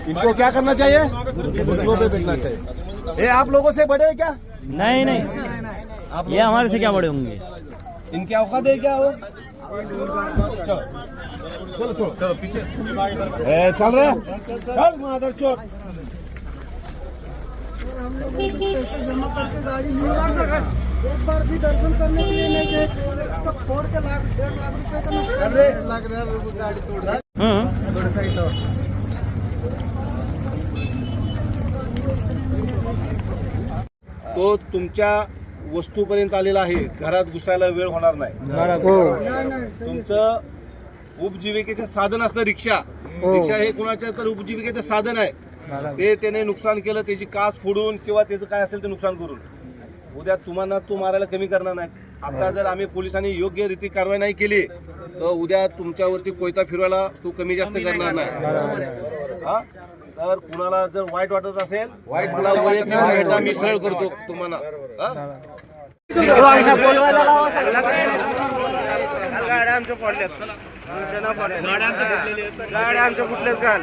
इनको क्या करना चाहिए, घुटनों पे बैठना चाहिए। ये आप लोगों से बड़े हैं क्या? नहीं नहीं, ये हमारे से क्या बड़े होंगे? इनके औकात है क्या वो? चलो चलो चलो पीछे चल रहे चल मादर चोर। हम लोग पैसे जमा करके गाड़ी नहीं एक बार भी दर्शन करने के लिए नहीं गए, सब फोड़ के 1.5 रुपए का नुकसान लग रहा है। गाड़ी तोड़ थोड़ा साइड तो तुमच्या वस्तूपर्यंत आलेला आहे, घरात घुसायला वेळ होणार नाही। तुमचं उपजीविकेचे साधन असतं रिक्षा, रिक्षा हे कोणाच्या तर उपजीविकेचे साधन आहे, ते त्याने नुकसान केलं, त्याची कास फोडून किंवा त्याचं काय असेल ते नुकसान करून उद्या तुम्हाला तो मारायला कमी करणार नाही। आता जर आम्ही पोलिसांनी योग्य रीती कारवाई नाही केली तर उद्या तुमच्यावरती कोयता फिरवायला तो कमी जास्त करणार नाही। हा, तर कुणाला जर वाईट वाटत असेल मला वैयक्तिक भेटा मी सरळ करतो तुम्हाला। गाड्या आमच्या पडल्यात, गाड्या आमच्या फुटल्यात काल।